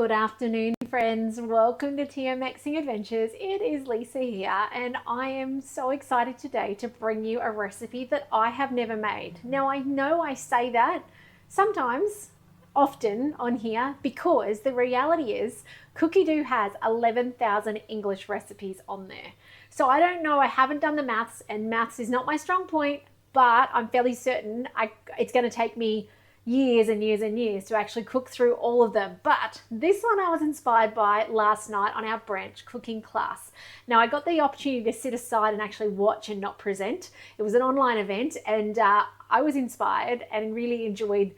Good afternoon, friends. Welcome to TMXing Adventures. It is Lisa here, and I am so excited today to bring you a recipe that I have never made. Now, I know I say that sometimes, often on here, because the reality is Cookidoo has 11,000 English recipes on there. So I don't know, I haven't done the maths, and maths is not my strong point, but I'm fairly certain it's going to take me years and years and years to actually cook through all of them. But this one I was inspired by last night on our branch cooking class. Now, I got the opportunity to sit aside and actually watch and not present. It was an online event, and I was inspired and really enjoyed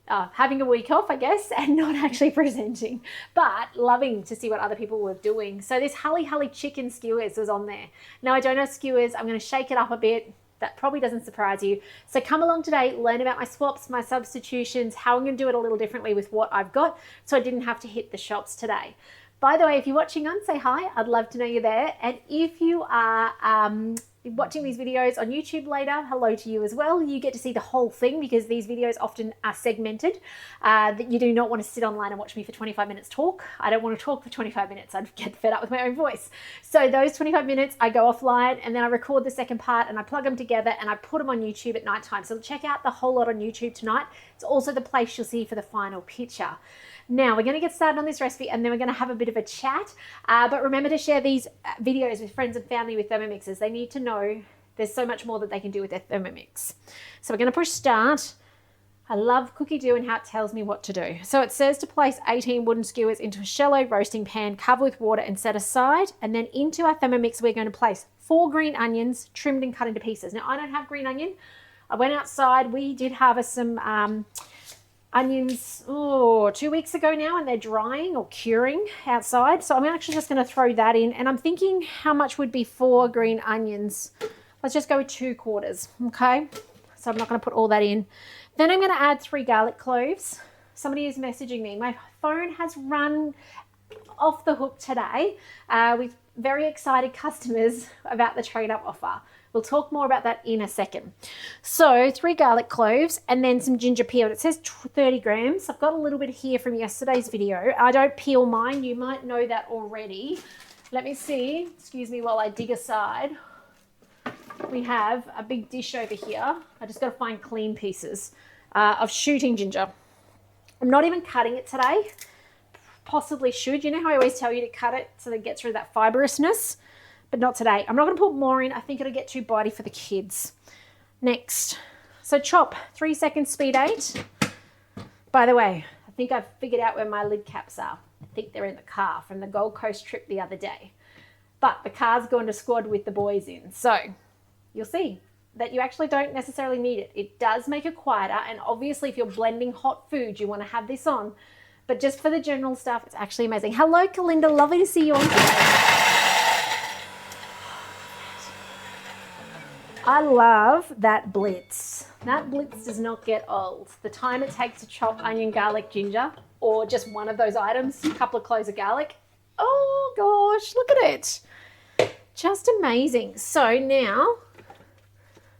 having a week off, I guess, and not actually presenting, but loving to see what other people were doing. So this Huli Huli Chicken skewers was on there. Now, I don't know skewers. I'm going to shake it up a bit. That probably doesn't surprise you. So come along today, learn about my swaps, my substitutions, how I'm going to do it a little differently with what I've got, so I didn't have to hit the shops today. By the way, if you're watching on, say hi. I'd love to know you're there. And if you are watching these videos on YouTube later, hello to you as well. You get to see the whole thing because these videos often are segmented. That you do not want to sit online and watch me for 25 minutes talk. I don't want to talk for 25 minutes. I'd get fed up with my own voice. So those 25 minutes, I go offline and then I record the second part and I plug them together and I put them on YouTube at nighttime. So check out the whole lot on YouTube tonight. It's also the place you'll see for the final picture. Now, we're going to get started on this recipe and then we're going to have a bit of a chat. But remember to share these videos with friends and family with Thermomixes. They need to know there's so much more that they can do with their Thermomix. So we're going to push start. I love Cookidoo and how it tells me what to do. So it says to place 18 wooden skewers into a shallow roasting pan, cover with water and set aside. And then into our Thermomix, we're going to place 4 green onions trimmed and cut into pieces. Now, I don't have green onion. I went outside. We did harvest some onions 2 weeks ago now, and they're drying or curing outside. So I'm actually just going to throw that in, and I'm thinking how much would be 4 green onions. Let's just go with 2 quarters, okay? So I'm not going to put all that in. Then I'm going to add 3 garlic cloves. Somebody is messaging me. My phone has run off the hook today with very excited customers about the trade-up offer. We'll talk more about that in a second. So 3 garlic cloves and then some ginger peel. It says 30 grams. I've got a little bit here from yesterday's video. I don't peel mine. You might know that already. Let me see. Excuse me while I dig aside. We have a big dish over here. I just got to find clean pieces of shooting ginger. I'm not even cutting it today. Possibly should. You know how I always tell you to cut it so that it gets rid of that fibrousness? But not today. I'm not going to put more in. I think it'll get too bitey for the kids. Next. So chop 3 seconds speed 8. By the way, I think I've figured out where my lid caps are. I think they're in the car from the Gold Coast trip the other day. But the car's going to squad with the boys in. So you'll see that you actually don't necessarily need it. It does make it quieter. And obviously if you're blending hot food, you want to have this on. But just for the general stuff, it's actually amazing. Hello, Kalinda. Lovely to see you on today. I love that blitz. That blitz does not get old. The time it takes to chop onion, garlic, ginger, or just one of those items, a couple of cloves of garlic. Oh gosh, look at it. Just amazing. So now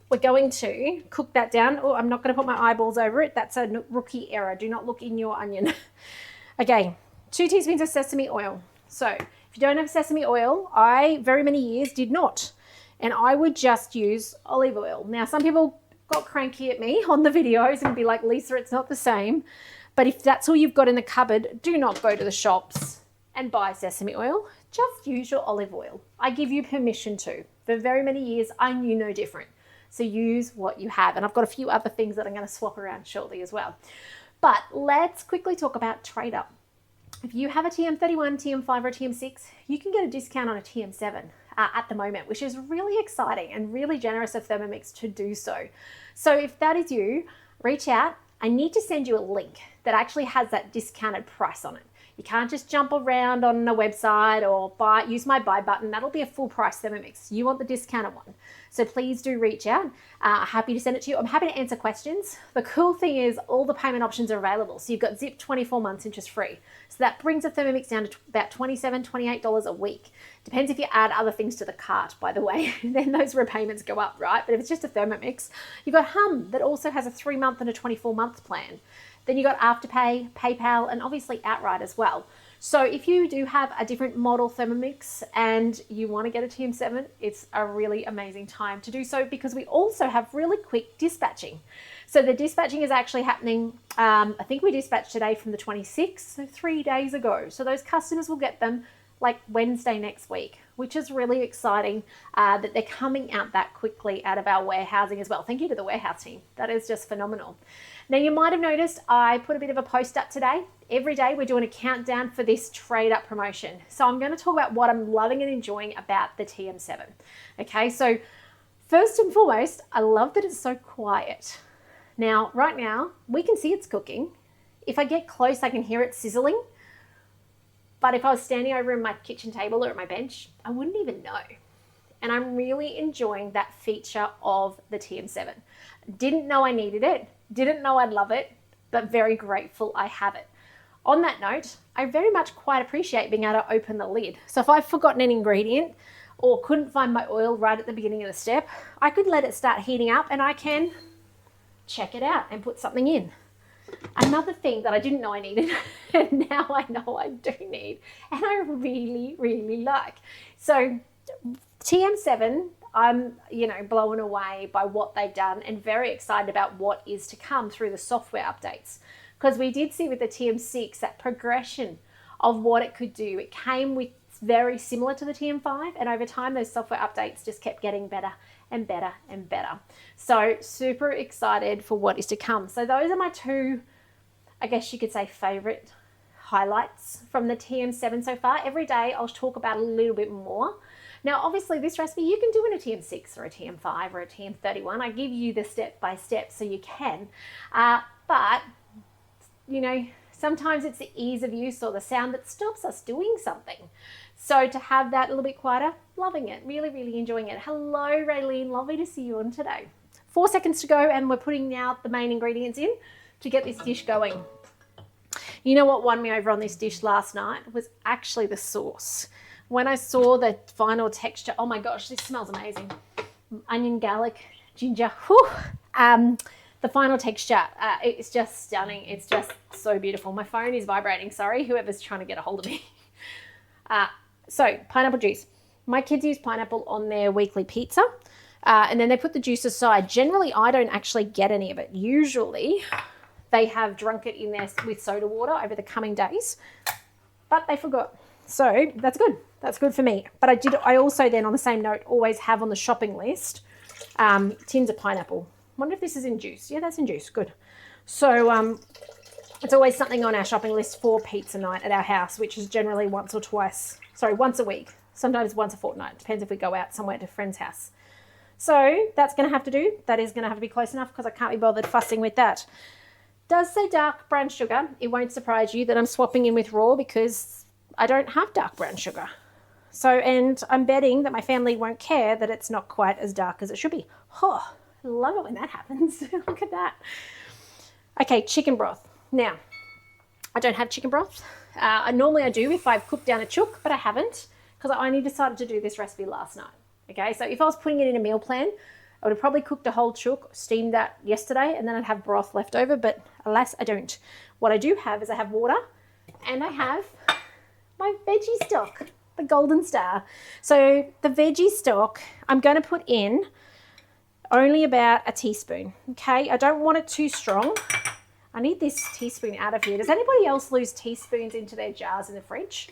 we're going to cook that down. Oh, I'm not going to put my eyeballs over it. That's a rookie error. Do not look in your onion. Okay, 2 teaspoons of sesame oil. So if you don't have sesame oil, I very many years did not. And I would just use olive oil. Now, some people got cranky at me on the videos and be like, Lisa, it's not the same. But if that's all you've got in the cupboard, do not go to the shops and buy sesame oil. Just use your olive oil. I give you permission to. For very many years, I knew no different. So use what you have. And I've got a few other things that I'm going to swap around shortly as well. But let's quickly talk about trade up. If you have a TM31, TM5 or a TM6, you can get a discount on a TM7 at the moment, which is really exciting and really generous of Thermomix to do so. So if that is you, reach out. I need to send you a link that actually has that discounted price on it. You can't just jump around on a website or use my buy button. That'll be a full price Thermomix. You want the discounted one. So please do reach out. Happy to send it to you. I'm happy to answer questions. The cool thing is all the payment options are available. So you've got zip 24 months interest free. So that brings the Thermomix down to about $27, $28 a week. Depends if you add other things to the cart, by the way. Then those repayments go up, right? But if it's just a Thermomix, you've got Hum that also has a 3-month and a 24-month plan. Then you got Afterpay, PayPal, and obviously outright as well. So if you do have a different model Thermomix and you want to get a TM7, it's a really amazing time to do so, because we also have really quick dispatching. So the dispatching is actually happening, I think we dispatched today from the 26th, so 3 days ago. So those customers will get them like Wednesday next week, which is really exciting that they're coming out that quickly out of our warehousing as well. Thank you to the warehouse team. That is just phenomenal. Now, you might have noticed I put a bit of a post up today. Every day we're doing a countdown for this trade up promotion. So I'm going to talk about what I'm loving and enjoying about the TM7. Okay, so first and foremost, I love that it's so quiet. Now, right now, we can see it's cooking. If I get close, I can hear it sizzling. But if I was standing over in my kitchen table or at my bench, I wouldn't even know. And I'm really enjoying that feature of the TM7. Didn't know I needed it, didn't know I'd love it, but very grateful I have it. On that note, I very much quite appreciate being able to open the lid. So if I've forgotten an ingredient or couldn't find my oil right at the beginning of the step, I could let it start heating up and I can check it out and put something in. Another thing that I didn't know I needed, and now I know I do need, and I really, really like. So TM7, I'm, blown away by what they've done and very excited about what is to come through the software updates. Because we did see with the TM6 that progression of what it could do. It came with very similar to the TM5, and over time those software updates just kept getting better and better and better. So super excited for what is to come. So those are my two, I guess you could say, favorite highlights from the TM7 so far. Every day I'll talk about a little bit more. Now, obviously this recipe you can do in a TM6 or a TM5 or a TM31. I give you the step by step so you can, but sometimes it's the ease of use or the sound that stops us doing something. So to have that a little bit quieter, loving it, really, really enjoying it. Hello, Raylene, lovely to see you on today. 4 seconds to go and we're putting now the main ingredients in to get this dish going. You know what won me over on this dish last night was actually the sauce. When I saw the final texture, oh my gosh, this smells amazing. Onion, garlic, ginger, whew. The final texture, it's just stunning. It's just so beautiful. My phone is vibrating, sorry, whoever's trying to get a hold of me. So pineapple juice. My kids use pineapple on their weekly pizza and then they put the juice aside. Generally, I don't actually get any of it. Usually they have drunk it in there with soda water over the coming days, but they forgot. So that's good. That's good for me. But I also then on the same note always have on the shopping list tins of pineapple. Wonder if this is in juice. Yeah, that's in juice. Good. So it's always something on our shopping list for pizza night at our house, which is generally once a week, sometimes once a fortnight. Depends if we go out somewhere to a friend's house. So that's going to have to do. That is going to have to be close enough because I can't be bothered fussing with that. Does say dark brown sugar. It won't surprise you that I'm swapping in with raw because I don't have dark brown sugar. So, and I'm betting that my family won't care that it's not quite as dark as it should be. Oh, I love it when that happens. Look at that. Okay, chicken broth. Now, I don't have chicken broth. Normally I do if I've cooked down a chook, but I haven't because I only decided to do this recipe last night. Okay, so if I was putting it in a meal plan, I would have probably cooked a whole chook, steamed that yesterday, and then I'd have broth left over, but alas, I don't. What I do have is I have water and I have my veggie stock, the Golden Star. So the veggie stock, I'm going to put in only about a teaspoon. Okay, I don't want it too strong. I need this teaspoon out of here. Does anybody else lose teaspoons into their jars in the fridge?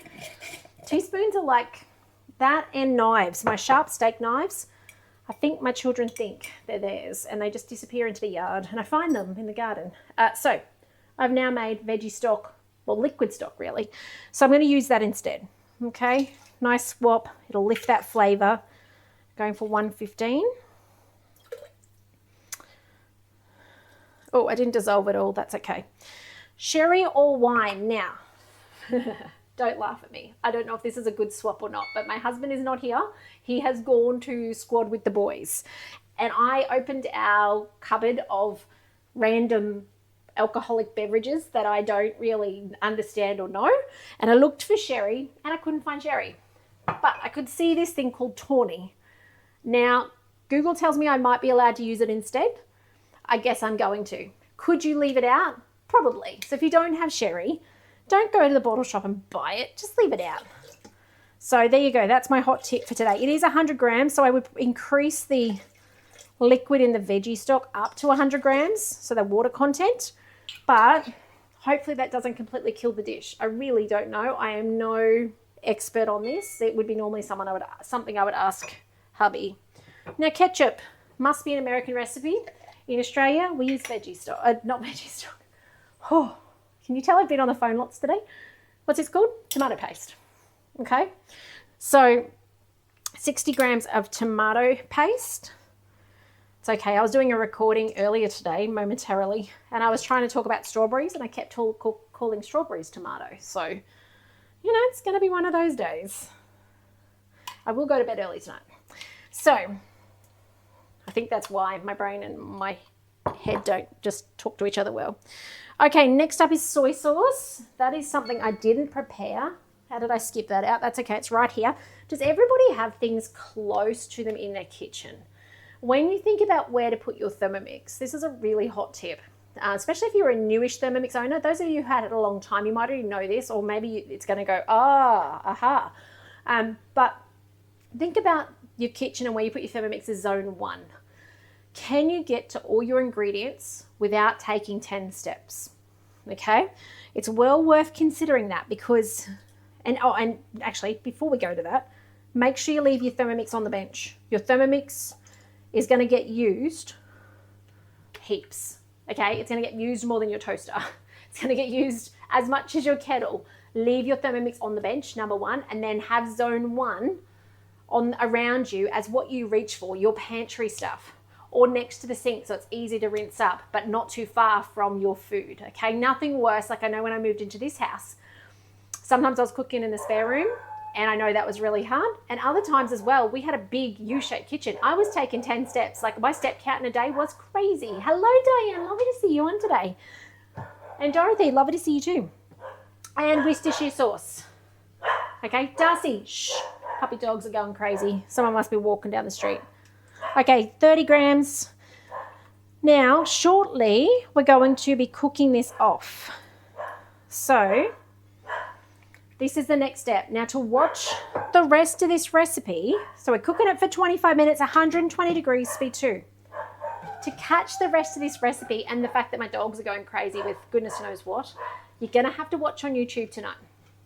Teaspoons are like that and knives. My sharp steak knives, I think my children think they're theirs and they just disappear into the yard and I find them in the garden. So I've now made veggie stock, well, liquid stock really. So I'm going to use that instead. Okay, nice swap. It'll lift that flavour. Going for 115. Oh, I didn't dissolve it all. That's okay. Sherry or wine? Now, don't laugh at me. I don't know if this is a good swap or not, but my husband is not here. He has gone to squad with the boys. And I opened our cupboard of random alcoholic beverages that I don't really understand or know. And I looked for sherry and I couldn't find sherry. But I could see this thing called tawny. Now, Google tells me I might be allowed to use it instead. I guess I'm going to. Could you leave it out? Probably. So if you don't have sherry, Don't go to the bottle shop and buy it. Just leave it out. So there you go. That's my hot tip for today. It is 100 grams, so I would increase the liquid in the veggie stock up to 100 grams, so the water content. But hopefully that doesn't completely kill the dish. I really don't know. I am no expert on this. It would be normally something I would ask hubby. Now, ketchup must be an American recipe. In Australia, we use veggie stock. Not veggie stock. Oh, can you tell I've been on the phone lots today? What's this called? Tomato paste. Okay. So 60 grams of tomato paste. It's okay. I was doing a recording earlier today, momentarily, and I was trying to talk about strawberries, and I kept calling strawberries tomato. So, you know, it's going to be one of those days. I will go to bed early tonight. So, I think that's why my brain and my head don't just talk to each other well. Okay, next up is soy sauce. That is something I didn't prepare. How did I skip that out? That's okay. It's right here. Does everybody have things close to them in their kitchen? When you think about where to put your Thermomix, this is a really hot tip, especially if you're a newish Thermomix owner. Those of you who had it a long time, you might already know this, or maybe it's going to go, aha. But think about your kitchen and where you put your Thermomix is zone 1. Can you get to all your ingredients without taking 10 steps? Okay, it's well worth considering that because, and actually, before we go to that, make sure you leave your Thermomix on the bench. Your Thermomix is going to get used heaps, okay? It's going to get used more than your toaster. It's going to get used as much as your kettle. Leave your Thermomix on the bench, number 1, and then have zone 1 on around you as what you reach for, your pantry stuff, or next to the sink so it's easy to rinse up, but not too far from your food, okay? Nothing worse, like I know when I moved into this house, sometimes I was cooking in the spare room, and I know that was really hard. And other times as well, we had a big U-shaped kitchen. I was taking 10 steps. Like my step count in a day was crazy. Hello, Diane. Lovely to see you on today. And Dorothy, lovely to see you too. And Worcestershire sauce. Okay, Darcy, shh. Puppy dogs are going crazy. Someone must be walking down the street. Okay, 30 grams. Now, shortly, we're going to be cooking this off. So this is the next step. Now to watch the rest of this recipe, so we're cooking it for 25 minutes, 120 degrees, speed 2. To catch the rest of this recipe and the fact that my dogs are going crazy with goodness knows what, you're going to have to watch on YouTube tonight.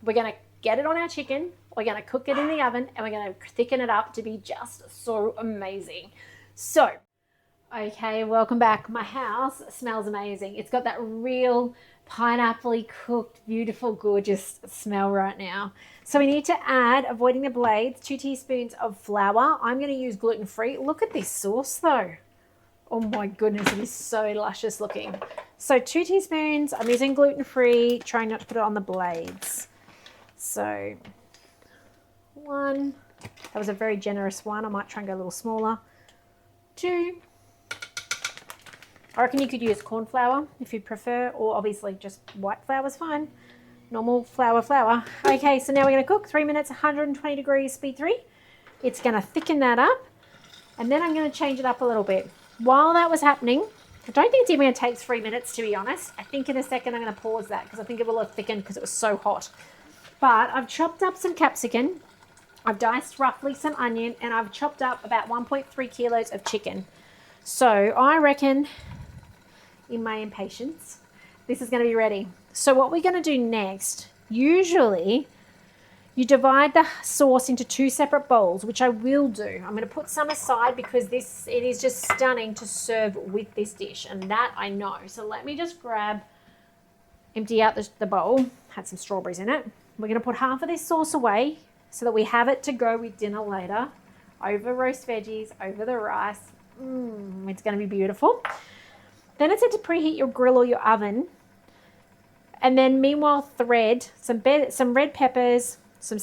We're going to get it on our chicken, we're going to cook it in the oven, and we're going to thicken it up to be just so amazing. So, okay, welcome back. My house smells amazing. It's got that real pineapple-y cooked, beautiful, gorgeous smell right now. So we need to add, avoiding the blades, 2 teaspoons of flour. I'm going to use gluten-free. Look at this sauce though. Oh my goodness, it is so luscious looking. So 2 teaspoons, I'm using gluten-free, trying not to put it on the blades. So 1, that was a very generous 1. I might try and go a little smaller. 2, I reckon you could use corn flour if you prefer, or obviously just white flour is fine. Normal flour. Okay, so now we're going to cook 3 minutes, 120 degrees, speed 3. It's going to thicken that up, and then I'm going to change it up a little bit. While that was happening, I don't think it's even going to take 3 minutes, to be honest. I think in a second I'm going to pause that because I think it will have thickened because it was so hot. But I've chopped up some capsicum, I've diced roughly some onion, and I've chopped up about 1.3 kilos of chicken. So I reckon, in my impatience, this is going to be ready. So what we're going to do next, usually you divide the sauce into 2 separate bowls, which I will do. I'm going to put some aside because it is just stunning to serve with this dish, and that I know. So let me just empty out the bowl. Had some strawberries in it. We're going to put half of this sauce away so that we have it to go with dinner later, over roast veggies, over the rice. It's going to be beautiful. Then it's set to preheat your grill or your oven. And then meanwhile, thread some red peppers, some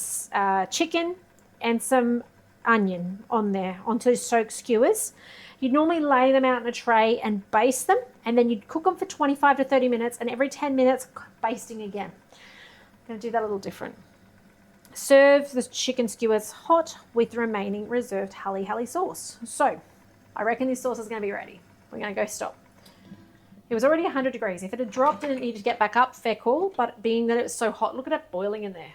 chicken, and some onion on there onto soaked skewers. You'd normally lay them out in a tray and baste them, and then you'd cook them for 25 to 30 minutes, and every 10 minutes, basting again. I'm going to do that a little different. Serve the chicken skewers hot with the remaining reserved Huli Huli sauce. So I reckon this sauce is going to be ready. We're going to go stop. It was already 100 degrees. If it had dropped and it needed to get back up, fair call. But being that it was so hot, look at it boiling in there.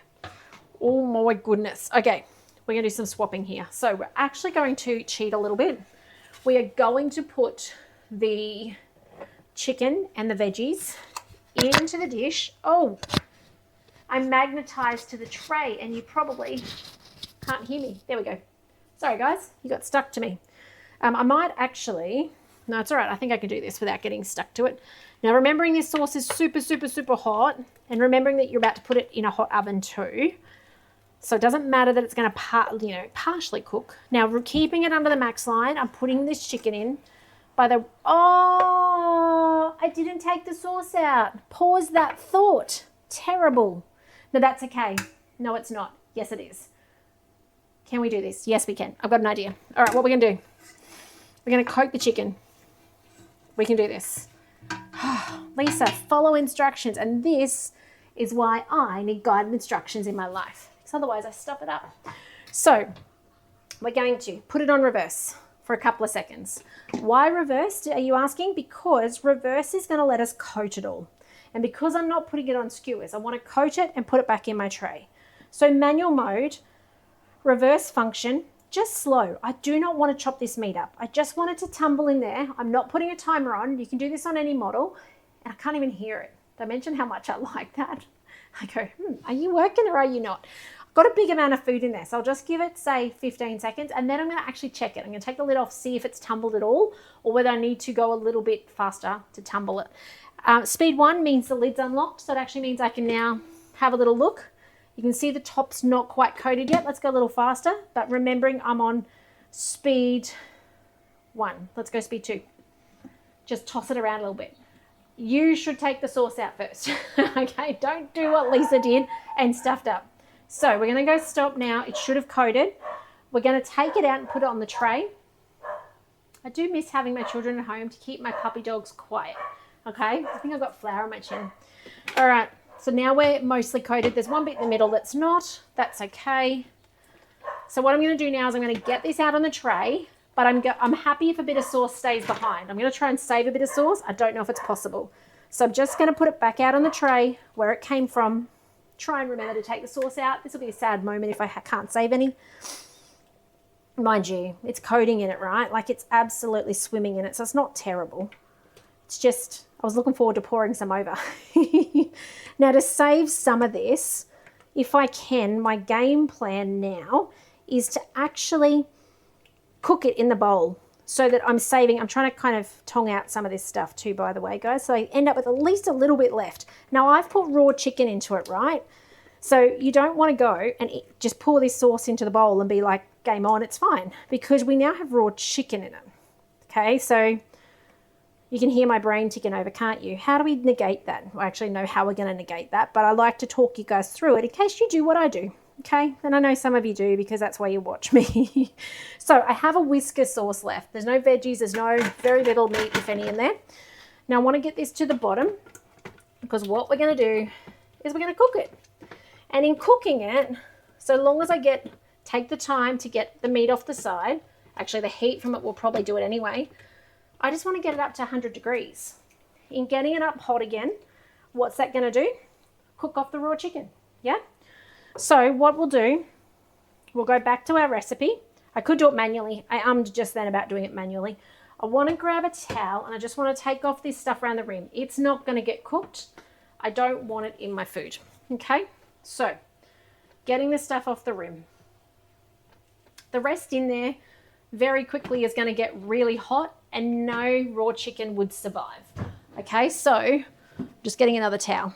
Oh my goodness. Okay, we're going to do some swapping here. So we're actually going to cheat a little bit. We are going to put the chicken and the veggies into the dish. Oh, I'm magnetized to the tray and you probably can't hear me. There we go. Sorry guys, you got stuck to me. I might actually, no, it's all right. I think I can do this without getting stuck to it. Now, remembering this sauce is super, super, super hot, and remembering that you're about to put it in a hot oven too. So it doesn't matter that it's going to, partially cook. Now, keeping it under the max line, I'm putting this chicken in by the, oh, I didn't take the sauce out. Pause that thought. Terrible. No, that's okay. No, it's not. Yes, it is. Can we do this? Yes, we can. I've got an idea. All right, what we're going to do, we're going to coat the chicken. We can do this. Lisa, follow instructions. And this is why I need guided instructions in my life. Because otherwise I stuff it up. So we're going to put it on reverse for a couple of seconds. Why reverse, are you asking? Because reverse is going to let us coat it all. And because I'm not putting it on skewers, I want to coat it and put it back in my tray. So manual mode, reverse function, just slow. I do not want to chop this meat up. I just want it to tumble in there. I'm not putting a timer on. You can do this on any model. And I can't even hear it. Did I mention how much I like that? I go, are you working or are you not? I've got a big amount of food in there. So I'll just give it, say, 15 seconds. And then I'm going to actually check it. I'm going to take the lid off, see if it's tumbled at all, or whether I need to go a little bit faster to tumble it. Speed 1 means the lid's unlocked. So it actually means I can now have a little look. You can see the top's not quite coated yet. Let's go a little faster. But remembering I'm on speed 1. Let's go speed 2. Just toss it around a little bit. You should take the sauce out first. Okay, don't do what Lisa did and stuffed up. So we're going to go stop now. It should have coated. We're going to take it out and put it on the tray. I do miss having my children at home to keep my puppy dogs quiet. Okay, I think I've got flour on my chin. All right, so now we're mostly coated. There's one bit in the middle that's not. That's okay. So what I'm going to do now is I'm going to get this out on the tray. But I'm happy if a bit of sauce stays behind. I'm going to try and save a bit of sauce. I don't know if it's possible. So I'm just going to put it back out on the tray where it came from. Try and remember to take the sauce out. This will be a sad moment if I can't save any. Mind you, it's coating in it, right? Like it's absolutely swimming in it. So it's not terrible. It's just, I was looking forward to pouring some over. Now to save some of this, if I can, my game plan now is to actually cook it in the bowl so that I'm trying to kind of tong out some of this stuff too, by the way, guys. So I end up with at least a little bit left. Now I've put raw chicken into it, right? So you don't want to go and just pour this sauce into the bowl and be like, game on, it's fine. Because we now have raw chicken in it. Okay, so you can hear my brain ticking over, can't you? How do we negate that? I actually know how we're going to negate that, but I like to talk you guys through it in case you do what I do. Okay, and I know some of you do because that's why you watch me. So I have a whisker sauce left. There's no veggies, there's very little meat, if any, in there. Now I want to get this to the bottom because what we're going to do is we're going to cook it. And in cooking it, so long as I take the time to get the meat off the side, actually the heat from it will probably do it anyway, I just want to get it up to 100 degrees. In getting it up hot again, what's that going to do? Cook off the raw chicken, yeah? So what we'll do, we'll go back to our recipe. I could do it manually. I ummed just then about doing it manually. I want to grab a towel and I just want to take off this stuff around the rim. It's not going to get cooked. I don't want it in my food. Okay, so getting the stuff off the rim. The rest in there very quickly is going to get really hot and no raw chicken would survive. Okay, so just getting another towel.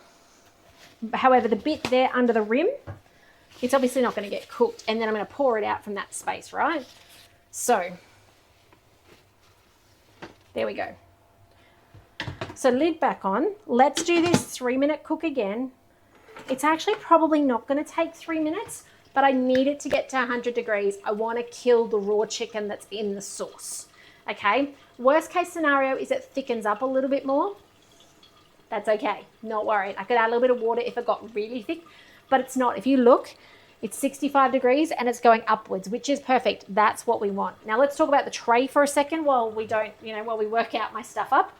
However, the bit there under the rim, it's obviously not going to get cooked, and then I'm going to pour it out from that space, right? So there we go. So lid back on. Let's do this 3-minute cook again. It's actually probably not going to take 3 minutes, but I need it to get to 100 degrees. I want to kill the raw chicken that's in the sauce. Okay, worst case scenario is it thickens up a little bit more. That's okay, not worried. I could add a little bit of water if it got really thick, but it's not. If you look, it's 65 degrees and it's going upwards, which is perfect. That's what we want. Now let's talk about the tray for a second while we work out my stuff up.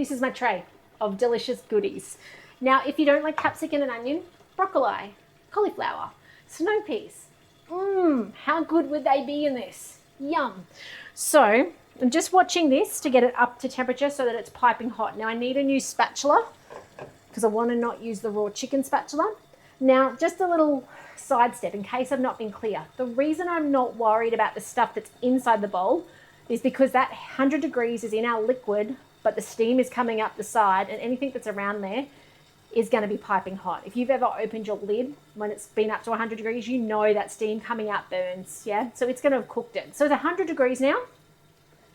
this is my tray of delicious goodies. Now, if you don't like capsicum and onion, broccoli, cauliflower, snow peas. How good would they be in this? Yum. So I'm just watching this to get it up to temperature so that it's piping hot. Now I need a new spatula because I want to not use the raw chicken spatula. Now, just a little sidestep in case I've not been clear. The reason I'm not worried about the stuff that's inside the bowl is because that 100 degrees is in our liquid, but the steam is coming up the side, and anything that's around there is going to be piping hot. If you've ever opened your lid when it's been up to 100 degrees, you know that steam coming out burns, yeah? So it's going to have cooked it. So it's 100 degrees now.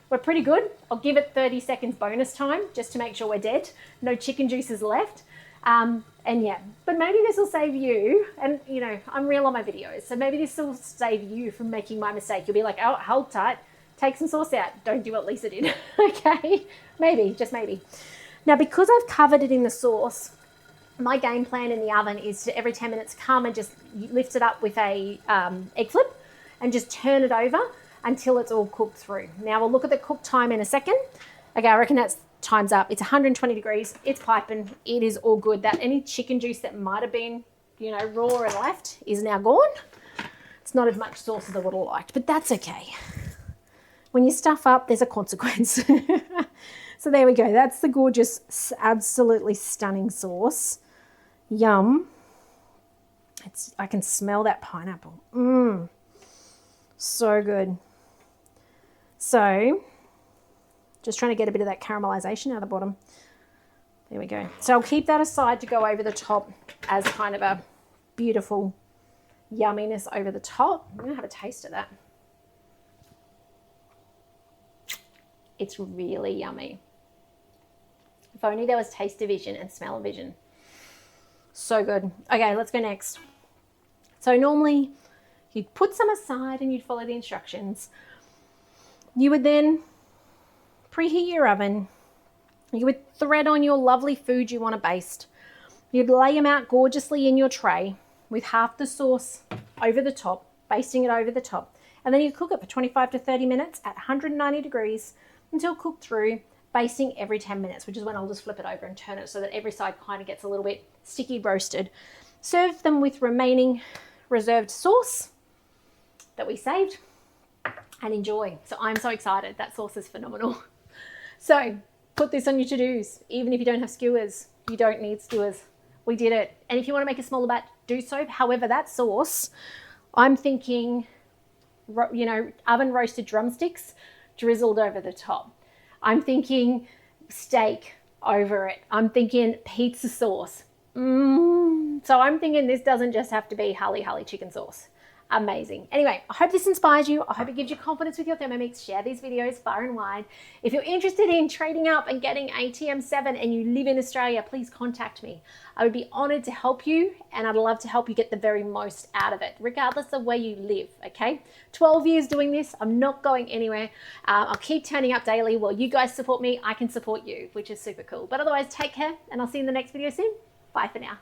We're pretty good. I'll give it 30 seconds bonus time just to make sure we're dead. No chicken juices left. And yeah, but maybe this will save you, and you know, I'm real on my videos, so maybe this will save you from making my mistake. You'll be like, oh, hold tight, take some sauce out. Don't do what Lisa did, okay? Maybe, just maybe. Now, because I've covered it in the sauce, my game plan in the oven is to every 10 minutes come and just lift it up with a egg flip and just turn it over until it's all cooked through. Now we'll look at the cook time in a second. Okay, I reckon that's time's up. It's 120 degrees. It's piping. It is all good. That any chicken juice that might have been, you know, raw and left is now gone. It's not as much sauce as I would have liked, but that's okay. When you stuff up, there's a consequence. So there we go. That's the gorgeous, absolutely stunning sauce. Yum. I can smell that pineapple. So good. So just trying to get a bit of that caramelization out of the bottom. There we go. So I'll keep that aside to go over the top as kind of a beautiful yumminess over the top. I'm going to have a taste of that. It's really yummy. If only there was taste-o-vision and smell-o-vision. So good. Okay, let's go next. So normally you'd put some aside and you'd follow the instructions. You would then preheat your oven. You would thread on your lovely food you want to baste. You'd lay them out gorgeously in your tray with half the sauce over the top, basting it over the top. And then you cook it for 25 to 30 minutes at 190 degrees until cooked through, basting every 10 minutes, which is when I'll just flip it over and turn it so that every side kind of gets a little bit sticky roasted. Serve them with remaining reserved sauce that we saved and enjoy. So I'm so excited. That sauce is phenomenal. So put this on your to-dos. Even if you don't have skewers, you don't need skewers. We did it. And if you want to make a smaller batch, do so. However, that sauce, I'm thinking, you know, oven roasted drumsticks drizzled over the top. I'm thinking steak over it. I'm thinking pizza sauce. So I'm thinking this doesn't just have to be Huli Huli chicken sauce. Amazing. Anyway, I hope this inspires you. I hope it gives you confidence with your Thermomix. Share these videos far and wide. If you're interested in trading up and getting a TM7 and you live in Australia, please contact me. I would be honored to help you, and I'd love to help you get the very most out of it, regardless of where you live, okay? 12 years doing this. I'm not going anywhere. I'll keep turning up daily. While you guys support me, I can support you, which is super cool. But otherwise, take care, and I'll see you in the next video soon. Bye for now.